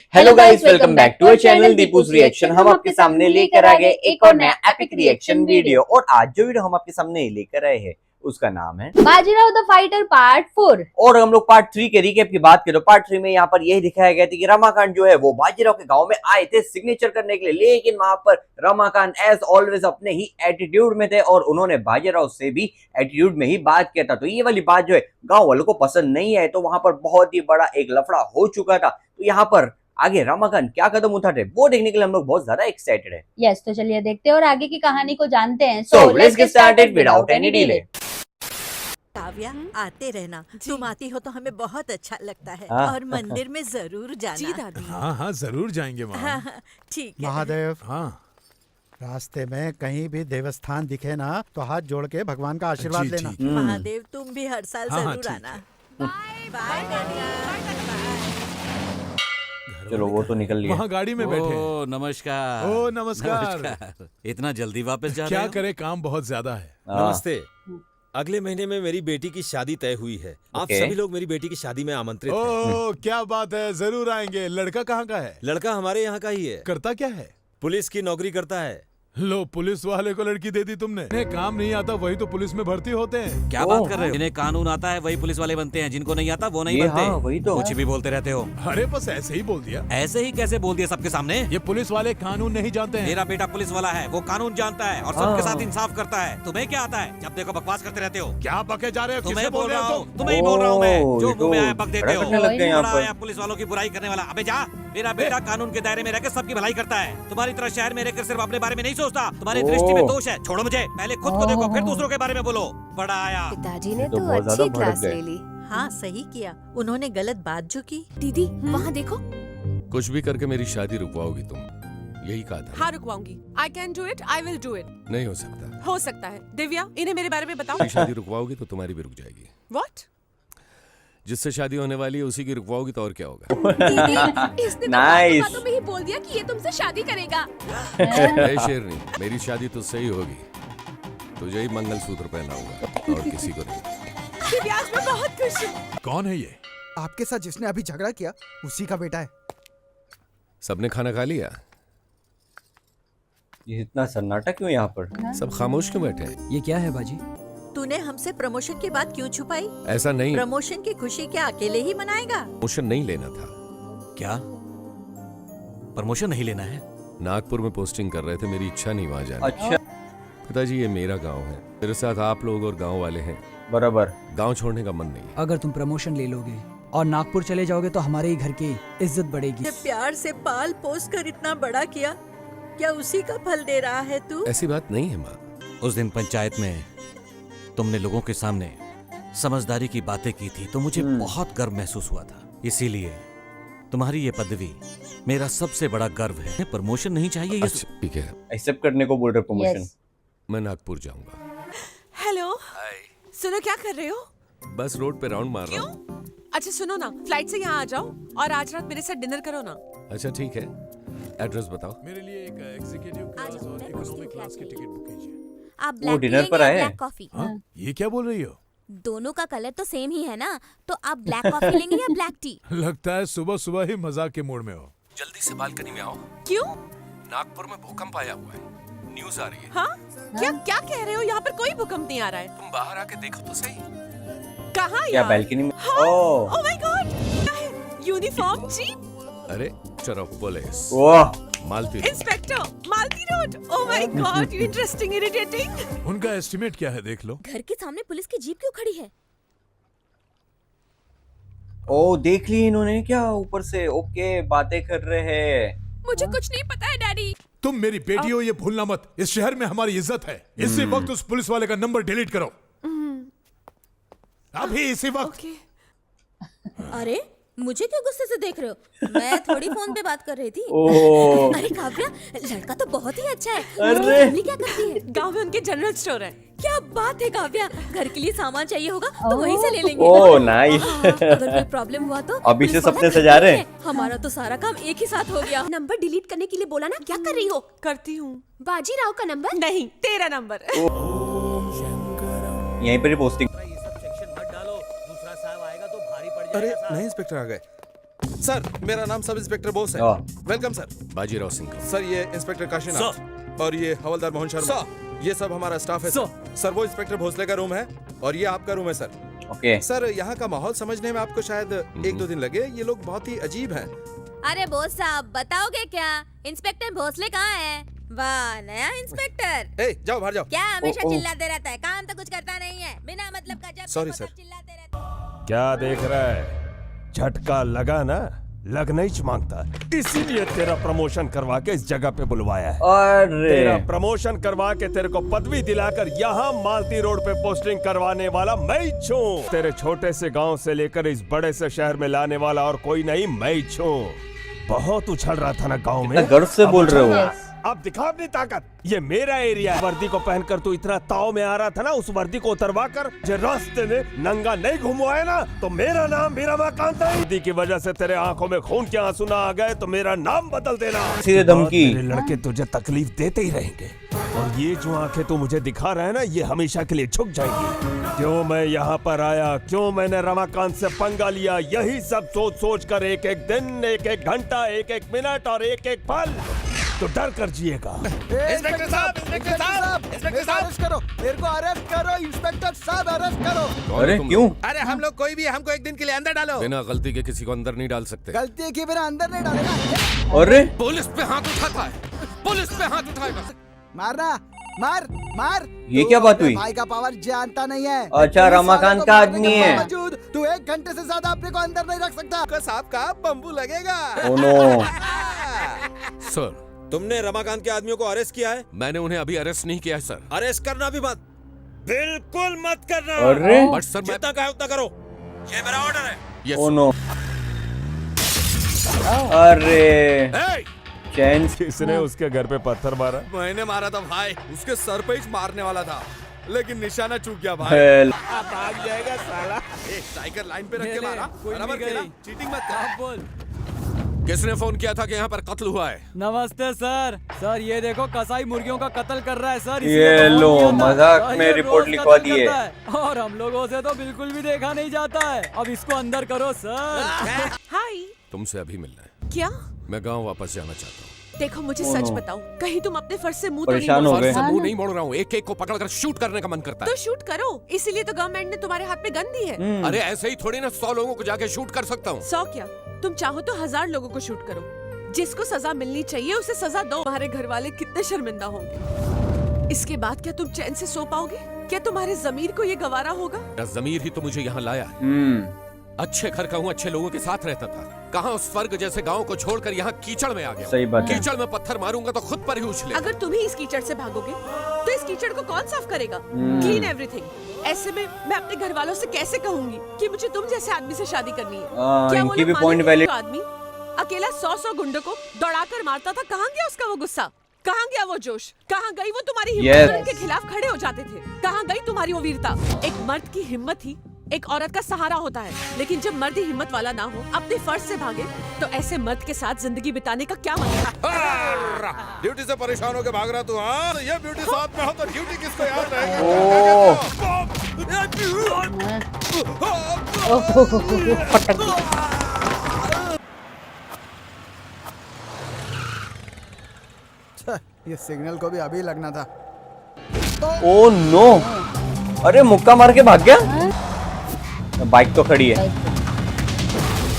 Hello guys, welcome back to our channel Deepu's reaction. हम आपके सामने लेकर आ गए एक और नया एपिक रिएक्शन वीडियो। और आज जो वीडियो हम आपके सामने लेकर आए हैं उसका नाम है बाजीराव द फाइटर पार्ट 4। और हम लोग पार्ट 3 के रिकैप की बात करें तो पार्ट 3 में यहाँ पर यही दिखाया गया था कि रमाकांत जो है वो बाजीराव के गांव में आए थे सिग्नेचर करने के लिए, लेकिन वहां पर रमाकांत एज ऑलवेज अपने ही एटीट्यूड में थे और उन्होंने बाजीराव से भी एटीट्यूड में ही बात किया था। तो ये वाली बात जो है गांव वालों को पसंद नहीं है, तो वहां पर बहुत ही बड़ा एक लफड़ा हो चुका था। तो यहाँ पर आगे रमाकांत क्या कदम उठाते वो देखने के लिए हम लोग बहुत ज्यादा एक्साइटेड है। यस, तो चलिए देखते हैं और आगे की कहानी को जानते हैं। So let's get started without any delay। Kavya, आते रहना। तुम आती हो तो हमें बहुत अच्छा लगता है। हाँ। और मंदिर में जरूर जाना। जी दादी। हाँ हाँ जरूर जाएंगे माँ। हाँ, हाँ, ठीक है। महादेव, हाँ रास्ते में कहीं भी देवस्थान दिखे ना तो हाथ जोड़ के भगवान का आशीर्वाद जी, लेना। ठीक है। महादेव, तुम भी हर साल हाँ, जरूर ठीक आना। बाय चलो वो तो निकल लिया। वहाँ गाड़ी में बैठे हैं। ओ नमस्कार। ओ नमस्कार। नमस्कार। इतना जल्दी वापस जा रहे क्या हो? करे, काम बहुत ज्यादा है। नमस्ते। अगले महीने में मेरी बेटी की शादी तय हुई है। आप ओके। सभी लोग मेरी बेटी की शादी में आमंत्रित हैं। ओ क्या बात है, जरूर आएंगे। लड़का कहाँ का है? लड़का हमारे यहाँ का ही है, करता क्या है? पुलिस की नौकरी करता है। लो, पुलिस वाले को लड़की दे दी तुमने। इन्हें काम नहीं आता वही तो पुलिस में भर्ती होते हैं। क्या बात कर रहे हो? जिन्हें कानून आता है वही पुलिस वाले बनते हैं, जिनको नहीं आता वो नहीं ये बनते। हाँ, वही तो। कुछ भी बोलते रहते हो। अरे बस ऐसे ही बोल दिया। ऐसे ही कैसे बोल दिया सबके सामने? ये पुलिस वाले कानून नहीं जानते हैं। मेरा बेटा पुलिस वाला है, वो कानून जानता है और सबके साथ इंसाफ करता है। तुम्हें क्या आता है? जब देखो बकवास करते रहते हो। क्या बके जा रहे हो? किससे तुम्हें बोल बोल रहे रहा हो हूँ, तुम? तुम्हें ही बोल रहा हूँ मैं। जो ये मुंह में तो आया बक देते बड़ा हो। करने लग गए यहाँ बड़ा पर। आया पुलिस वालों की बुराई करने वाला। अबे जा, मेरा बेटा कानून के दायरे में रहकर सबकी भलाई करता है। तुम्हारी तरह शहर में रहकर सिर्फ अपने बारे में नहीं सोचता। तुम्हारी दृष्टि में दोष है। छोड़ो मुझे, पहले खुद को देखो फिर दूसरों के बारे में बोलो। बड़ा आया। पिताजी ने तो तो बहुत ज्यादा अच्छी भड़क क्लास गए। ले ली। हाँ, सही किया। उन्होंने गलत बात जो की। दीदी वहाँ देखो। कुछ भी करके मेरी शादी रुकवाओगी तुम, यही कहा था। हाँ, रुकवाऊंगी। I can do it, I will do it. नहीं हो सकता। हो सकता है। दिव्या, इन्हें मेरे बारे में बताओ। मेरी शादी रुकवाओगी तो तुम्हारी भी रुक जाएगी। व्हाट? जिससे शादी होने वाली है उसी की रुकवाओगी तो और क्या होगा। दीदी, इसने तो Nice। बातों में ही बोल दिया कि ये तुमसे शादी करेगा। ए शेरनी, मेरी शादी तुझसे ही होगी। तुझे ही मंगलसूत्र पहनाऊंगा और किसी को नहीं। दिव्या, आज मैं बहुत खुश हूँ। कौन है ये? आपके साथ जिसने अभी झगड़ा किया उसी का बेटा है। सबने खाना खा लिया? ये इतना सन्नाटा क्यों यहाँ पर? सब खामोश क्यों बैठे हैं? ये क्या है बाजी? तूने हमसे प्रमोशन की बात क्यों छुपाई? ऐसा नहीं, प्रमोशन की खुशी क्या अकेले ही मनाएगा? प्रमोशन नहीं लेना था। क्या प्रमोशन नहीं लेना है? नागपुर में पोस्टिंग कर रहे थे, मेरी इच्छा नहीं वहाँ जाने। अच्छा, पिताजी ये मेरा गांव है, मेरे साथ आप लोग और गांव वाले हैं। बराबर। गांव छोड़ने का मन नहीं है। अगर तुम प्रमोशन ले लोगे और नागपुर चले जाओगे तो हमारे ही घर की इज्जत बढ़ेगी। ये प्यार से पाल पोस कर इतना बड़ा किया, क्या उसी का फल दे रहा है तू? ऐसी बात नहीं है माँ। उस दिन पंचायत में तुमने लोगों के सामने समझदारी की बातें की थी तो मुझे बहुत गर्व महसूस हुआ था। इसीलिए तुम्हारी ये पदवी मेरा सबसे बड़ा गर्व है। प्रमोशन नहीं चाहिए ये अच्छा ठीक है, एक्सेप्ट करने को बोल रहे प्रमोशन। Yes। मैं नागपुर जाऊंगा। हेलो, सुनो, क्या कर रहे हो? बस रोड पे राउंड मार रहा हूँ। अच्छा सुनो ना, फ्लाइट से यहाँ आ जाओ और आज रात मेरे साथ डिनर करो ना। अच्छा ठीक है, एड्रेस बताओ। मेरे लिए एक एग्जीक्यूटिव क्लास और इकोनॉमिक क्लास की टिकट बुक कीजिए। आप वो ब्लैक डिनर पर आए हैं? Black coffee. हाँ, ये क्या बोल रही हो? दोनों का कलर तो सेम ही है ना, तो आप ब्लैक कॉफी लेंगे या ब्लैक टी? लगता है सुबह सुबह ही मजाक के मूड में हो। जल्दी से बालकनी में आओ। क्यों? नागपुर में भूकंप आया हुआ है, न्यूज आ रही है। हाँ? क्या क्या कह रहे हो? यहाँ पर कोई भूकंप नहीं आ रहा है। तुम बाहर आके देखो तो सही। कहाँ क्या यार? बैल्कनी में? हाँ? ओह Oh my God! क्या है? यूनिफॉर्म जी? अरे चलो पुलिस, वाह, Malti inspector, Malti road. Oh my God! You interesting, irritating. उनका एस्टिमेट क्या है देख लो। घर के सामने पुलिस की जीप क्यों खड़ी है? ओ देख ली इन्होंने क्या ऊपर से? ओके, बातें कर रहे हैं। मुझे कुछ नहीं पता है डैडी। तुम मेरी बेटी हो ये भूलना मत। इस शहर में हमारी इज्जत है। इसी वक्त उस पुलिस वाले का नंबर डिलीट करो, अभी इसी वक्त। Okay. अरे मुझे क्यों गुस्से से देख रहे हो? मैं थोड़ी फोन पे बात कर रही थी। ओह अरे काव्या, लड़का तो बहुत ही अच्छा है। अरे। उसकी फैमिली क्या करती है? गांव में उनके जनरल स्टोर है। क्या बात है काव्या, घर के लिए सामान चाहिए होगा तो वहीं से ले लेंगे। Oh nice. अगर कोई प्रॉब्लम हुआ तो अभी से पुलिस वाला सपने घर सजा पे रहे ही हैं। है। हमारा तो सारा काम एक ही साथ हो गया। नंबर डिलीट करने के लिए बोला ना, क्या कर रही हो? करती हूँ। बाजीराव का नंबर नहीं, तेरा नंबर। यहीं पर ही पोस्टिंग। अरे नहीं इंस्पेक्टर आ गए। सर मेरा नाम सब इंस्पेक्टर बोस है। Welcome sir. बाजीराव सिंह का। सर ये इंस्पेक्टर काशीनाथ और ये हवलदार मोहन शर्मा। ये सब हमारा स्टाफ है सर। वो इंस्पेक्टर भोसले का रूम है और ये आपका रूम है सर। ओके सर यहाँ का माहौल समझने में आपको शायद 1-2 दिन लगे। ये लोग बहुत ही अजीब हैं। अरे बोस साहब बताओगे क्या? इंस्पेक्टर भोसले कहाँ है? वाह नया इंस्पेक्टर। ए जाओ बाहर जाओ। क्या हमेशा चिल्लाते रहता है, काम तो कुछ करता नहीं है, बिना मतलब का जब Sorry, देखो sir. तब चिल्लाते रहता है। क्या देख रहा है? झटका लगा ना, लगना ही मांगता, इसीलिए तेरा प्रमोशन करवा के इस जगह पे बुलवाया है। अरे तेरा प्रमोशन करवा के तेरे को पदवी दिलाकर यहाँ मालती रोड पे पोस्टिंग करवाने वाला मैं ही हूँ। तेरे छोटे से गांव से लेकर इस बड़े से शहर में लाने वाला और कोई नहीं, मैं ही हूँ। बहुत उछल रहा था ना गांव में, गर्व से बोल रहे हो। अब दिखा अपनी ताकत। ये मेरा एरिया है। वर्दी को पहनकर तू इतना ताव में आ रहा था ना, उस वर्दी को उतरवा कर जो रास्ते में नंगा नहीं घुमवाए ना, तो मेरा नाम भी रमाकांत है। वर्दी की वजह से तेरे आंखों में खून के आंसू ना आ गए तो मेरा नाम बदल देना। सीधे धमकी। मेरे लड़के तुझे तकलीफ देते ही रहेंगे और ये जो आंखें तू मुझे दिखा रहा है ना, ये हमेशा के लिए झुक जाएंगी। क्यों मैं यहाँ पर आया, क्यों मैंने रमाकांत से पंगा लिया, यही सब सोच सोच कर एक एक दिन, एक एक घंटा, एक एक मिनट और एक एक पल तो डर कर जिएगा। इंस्पेक्टर साहब, इंस्पेक्टर साहब, इंस्पेक्टर साहब, अरेस्ट करो, मेरे को अरेस्ट करो, इंस्पेक्टर साहब अरेस्ट करो। अरे क्यों? अरे हम लोग कोई भी, हमको एक दिन के लिए अंदर डालो। बिना गलती के किसी को अंदर नहीं डाल सकते। गलती की बिना अंदर नहीं डालेगा। अरे पुलिस पे हाथ उठाता है, पुलिस पे हाथ उठाएगा। मारना, मार मार। ये क्या बात हुई? भाई का पावर जानता नहीं है। अच्छा, रमाकांत का आदमी है। मौजूद तू 1 घंटे से ज्यादा अपने को अंदर नहीं रख सकता। साहब का बम्बू लगेगा। Oh no. सर तुमने रमाकांत के आदमियों को अरेस्ट किया है? मैंने उन्हें अभी अरेस्ट नहीं किया है सर। अरेस्ट करना भी मत, बिल्कुल मत करना। अरे बट सर मैं जितना कहे उतना करो, ये मेरा ऑर्डर है। Yes, ओ sir. नो। अरे Hey! चैन। किसने उसके घर पे पत्थर मारा? मैंने मारा था भाई, उसके सर पे ही मारने वाला था लेकिन निशाना चूक गया भाई। हेल। भाग जाएगा साला। टाइगर लाइन पे रख के मारा, बराबर खेला, चीटिंग मत कर। किसने फोन किया था कि यहाँ पर कत्ल हुआ है? नमस्ते सर। सर ये देखो कसाई मुर्गियों का कत्ल कर रहा है सर। ये लो, मजाक में रिपोर्ट लिखवा दी है। और हम लोगों से तो बिल्कुल भी देखा नहीं जाता है। अब इसको अंदर करो सर। हाय। तुमसे अभी मिलना है। क्या? मैं गांव वापस जाना चाहता हूँ। देखो मुझे सच बताओ, कहीं तुम अपने फर्ज से मुंह तो नहीं परेशान हो मोड़ गए। फर्ज से मुंह नहीं मोड़ रहा हूँ, एक एक को पकड़कर शूट करने का मन करता तो है। शूट करो, इसीलिए तो गवर्नमेंट ने तुम्हारे हाथ में गन दी है। अरे ऐसे ही थोड़ी ना 100 लोगों को जाके शूट कर सकता हूँ। 100 क्या, तुम चाहो तो 1000 लोगों को शूट करो। जिसको सजा मिलनी चाहिए उसे सजा दो। तुम्हारे घर वाले कितने शर्मिंदा होंगे। इसके बाद क्या तुम चैन से सो पाओगे? क्या तुम्हारे जमीर को ये गवारा होगा? जमीर ही तो मुझे यहाँ लाया है। अच्छे घर का हूँ, अच्छे लोगों के साथ रहता था। कहाँ उस स्वर्ग जैसे गांव को छोड़कर यहाँ कीचड़ में आ गया। सही बात है। कीचड़ में पत्थर मारूंगा तो खुद पर ही उछले। अगर तुम ही इस कीचड़ से भागोगे तो इस कीचड़ को कौन साफ करेगा? Clean everything. ऐसे में मैं अपने घर वालों से कैसे कहूंगी कि मुझे तुम जैसे आदमी से शादी करनी है? क्या वो इनकी भी लोग पॉइंट मानेंगे? वैलिड। जो आदमी अकेला 100 गुंडों को दौड़ाकर मारता था, कहाँ गया उसका वो गुस्सा? कहाँ गया वो जोश? कहाँ गई वो तुम्हारी हिम्मत? उनके खिलाफ खड़े हो जाते थे। कहाँ गई तुम्हारी वो वीरता? एक मर्द की हिम्मत ही एक औरत का सहारा होता है, लेकिन जब मर्द ही हिम्मत वाला ना हो, अपने फर्ज से भागे, तो ऐसे मर्द के साथ जिंदगी बिताने का क्या मतलब? ड्यूटी से परेशान होकर भाग रहा तू? हाँ, ये ब्यूटी साथ में हो तो ड्यूटी किसको याद रहेगी? ये सिग्नल को भी अभी लगना था। Oh no. अरे मुक्का मार के भाग गया। बाइक तो खड़ी है।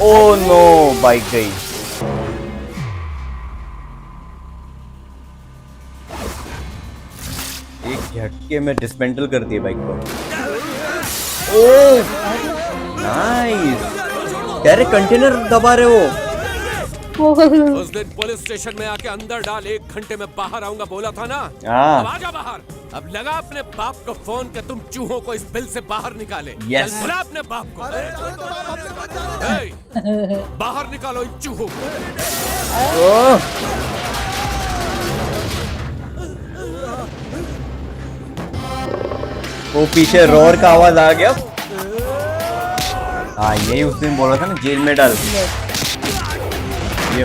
ओ नो, बाइक गई। एक झटके में डिसमेंटल कर दिए बाइक को। Oh nice. डायरेक्ट कंटेनर दबा रहे हो। उस दिन पुलिस स्टेशन में आके अंदर डाल, 1 घंटे में बाहर आऊंगा बोला था ना। अब आजा बाहर। अब लगा अपने बाप को फोन के तुम चूहों को इस बिल से बाहर निकाले। Yes. बुला अपने बाप को। बाहर निकालो इन चूहों को। वो पीछे रोर का आवाज आ गया। हाँ, यही उस दिन बोला था ना, जेल में डाल। ये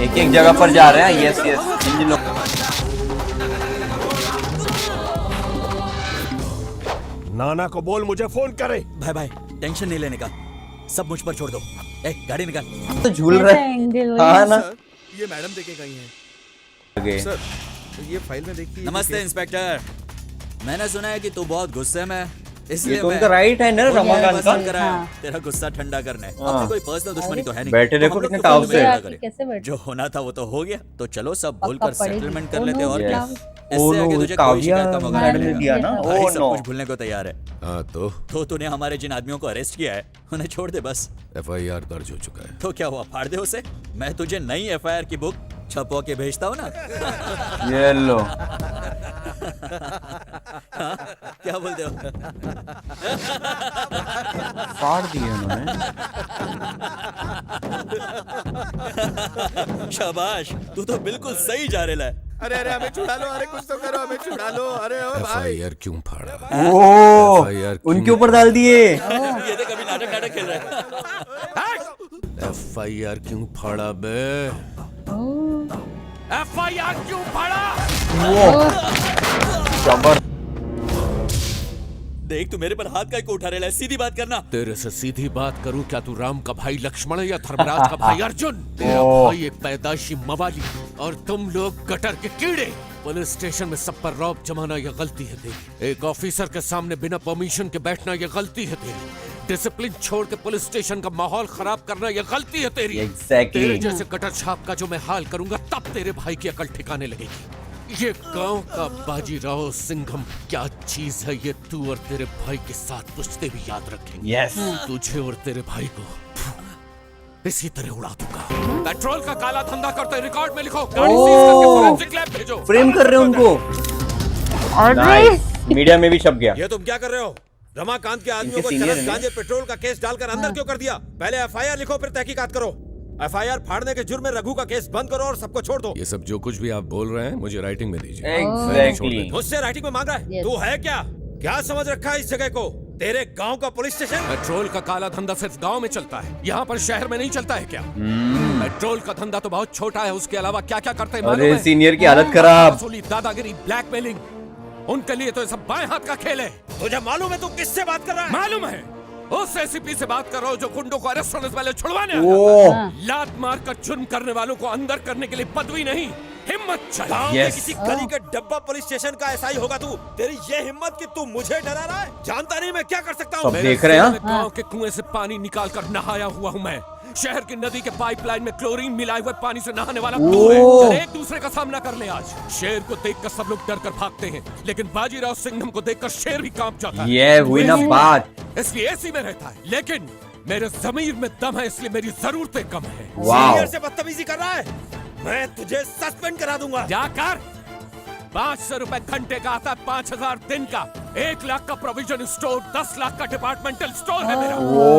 एक एक जगह पर जा रहे हैं। यस यस, इन लोग। नाना को बोल मुझे फोन करे। भाई भाई टेंशन नहीं लेने का, सब मुझ पर छोड़ दो। ए, गाड़ी निकाल। तो झूल रहा है। एंगल हाँ ना। सर, ये मैडम देके गई हैं। आगे। सर, ये फाइल में देखिए। नमस्ते इंस्पेक्टर, मैंने सुना है कि तू बहुत गुस्से में है, ये इसलिए तो उनका राइट है ना रमाकांत का। हाँ। तेरा गुस्सा ठंडा करने। हाँ। अपनी कोई पर्सनल दुश्मनी तो है नहीं। बैठे तो देखो हम लोग कितने तो ताव फिल्म से। में लगा करें। कैसे बैठे? जो होना था वो तो हो गया, तो चलो सब पक्का भूलकर पड़ेगी। सेटलमेंट कर Oh लेते no, और क्या। yes. इससे Oh आगे no, तुझे कोई काव्या शिकायत का मौका मैडम नहीं ने दिया मिलेगा। ना। भाई Oh सब no. कुछ भूलने को तैयार है। हाँ तो तूने हमारे जिन आदमियों को अरेस्ट किया है उन्हें छोड़ दे बस। FIR दर्ज हो चुका है। तो क्या हुआ, फाड़ दे उसे। मैं तुझे नई FIR की बुक छपवा के भेजता हूँ ना। ये लो। हाँ, क्या बोलते हो? फाड़ दिए उन्होंने। शाबाश, तू तो बिल्कुल सही जा रहा है। अरे अरे हमें छुड़ा लो, अरे कुछ तो करो, हमें छुड़ा लो। अरे ओ भाई। FIR क्यों फाड़ा? ओ, FIR उनके ऊपर डाल दिए। ये देख अभी नाटक खेल रहा है। FIR क्यों फाड़ा बे? FIR क्यों फाड़ा? जबर। देख तू मेरे पर हाथ का क्यों उठा रहा है, सीधी बात करना। तेरे से सीधी बात करूं, क्या तू राम का भाई लक्ष्मण है या धर्मराज का भाई अर्जुन? तेरा ओह। भाई एक पैदाइशी मवाली और तुम लोग गटर के कीड़े। पुलिस स्टेशन में सब पर रौब जमाना यह गलती है तेरी। एक ऑफिसर के सामने बिना परमिशन के बैठना यह गलती है तेरी। डिसिप्लिन छोड़ के पुलिस स्टेशन का माहौल खराब करना यह गलती है तेरी। Exactly. तेरे जैसे कटर छाप का जो मैं हाल करूंगा तब तेरे भाई की अकल ठिकाने लगेगी। ये गांव का बाजीराव सिंघम क्या चीज है, ये तू और तेरे भाई के साथ पूछते भी याद रखेंगे। Yes. तुझे और तेरे भाई को इसी तरह उड़ा दूंगा। पेट्रोल का काला धंधा करते रिकॉर्ड में लिखो। गाड़ी सीज करके फोरेंसिक लैब भेजो। फ्रेम कर रहे हैं उनको। Nice. मीडिया में भी छप गया। ये तुम क्या कर रहे हो? रमाकांत के आदमियों इनके को senior चरस हैं ना? गांजे पेट्रोल का केस डालकर अंदर क्यों कर दिया? पहले FIR लिखो फिर तहकीकात करो। FIR फाड़ने के जुर्म में रघु का केस बंद करो और सबको छोड़ दो। ये सब जो कुछ भी आप बोल रहे हैं मुझे राइटिंग में दीजिए। Exactly. मुझसे राइटिंग में मांग रहा है? Yes. तू है क्या? क्या समझ रखा है इस जगह को? तेरे गांव का पुलिस स्टेशन? पेट्रोल का काला धंधा सिर्फ गांव में चलता है, यहाँ पर शहर में नहीं चलता है क्या? पेट्रोल का धंधा तो बहुत छोटा है, उसके अलावा क्या क्या करते हैं मालूम अरे है? सीनियर की हालत खराब। वसूली, दादागिरी, ब्लैकमेलिंग, उनके लिए तो ये सब बाएं हाथ का खेल है। तुझे मालूम है तू किससे बात कर रहा है? मालूम है, उस एसीपी से बात कर रहा हूँ जो गुंडों को अरेस्ट होने से पहले छुड़वाने ओह। आता है। लात मार कर जुर्म करने वालों को अंदर करने के लिए पदवी नहीं, हिम्मत चाहिए। गांव Yes. के किसी गली के डब्बा पुलिस स्टेशन का ऐसा ही होगा तू। तेरी ये हिम्मत कि तू मुझे डरा रहा है? जानता नहीं मैं क्या कर सकता हूँ? सब देख रहे हैं। गांव के कुएं से पानी निकाल कर नहाया हुआ हूँ मैं। शहर की नदी के पाइपलाइन में क्लोरीन मिलाए हुए पानी से नहाने वाला तू है। चल एक दूसरे का सामना कर ले आज। शेर को देखकर सब लोग डर कर भागते हैं, लेकिन बाजीराव सिंघम को देखकर शेर भी कांप जाता है। ये हुई ना बात। इसलिए एसी में रहता है, लेकिन मेरे जमीर में दम है, इसलिए मेरी जरूरतें कम है। सीनियर से बदतमीजी कर रहा है? मैं तुझे सस्पेंड करा दूंगा। क्या कर? 500 रुपए घंटे का आता है, 5000 दिन का। 1 लाख का प्रोविजन स्टोर, 10 लाख का डिपार्टमेंटल स्टोर है मेरा।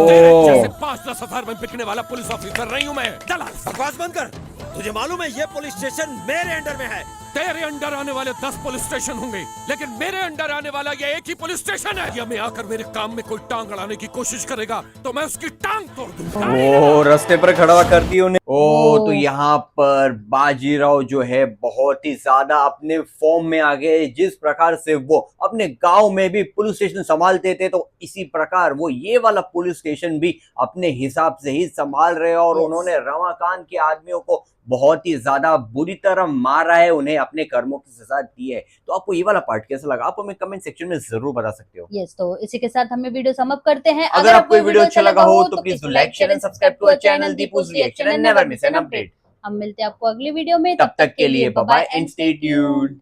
तेरे जैसे 5-10 हजार में बिकने वाला पुलिस ऑफिसर नहीं हूँ मैं। दलाल। बकवास बंद कर। तुझे मालूम है ये पुलिस स्टेशन मेरे अंडर में है। तेरे अंडर आने वाले 10 पुलिस स्टेशन होंगे, लेकिन मेरे अंडर आने वाला ये एक ही पुलिस स्टेशन है। या मैं आकर मेरे काम में कोई टांग अड़ाने की कोशिश करेगा तो मैं उसकी टांग तोड़ दूंगा। ओ, रास्ते पर खड़ा कर दी उन्हें। ओ, तो यहाँ पर बाजीराव जो है बहुत ही ज्यादा अपने फॉर्म में आ गए। जिस प्रकार से वो अपने गांव में भी पुलिस स्टेशन संभालते थे, तो इसी प्रकार वो ये वाला पुलिस स्टेशन भी अपने हिसाब से ही संभाल रहे हैं। और उन्होंने रमाकांत के आदमियों को बहुत ही ज्यादा बुरी तरह मारा है, उन्हें अपने कर्मों की सजा दी है। तो आपको ये वाला पार्ट कैसा लगा, आप हमें कमेंट सेक्शन में जरूर बता सकते हो। यस, तो इसी के साथ हमें वीडियो समाप्त करते हैं। अगर आपको ये वीडियो अच्छा लगा हो तो please like share and subscribe to our channel Deepu's reaction and never miss an update. हम मिलते हैं आपको अगली वीडियो में, तब तक के लिए bye bye and stay tuned.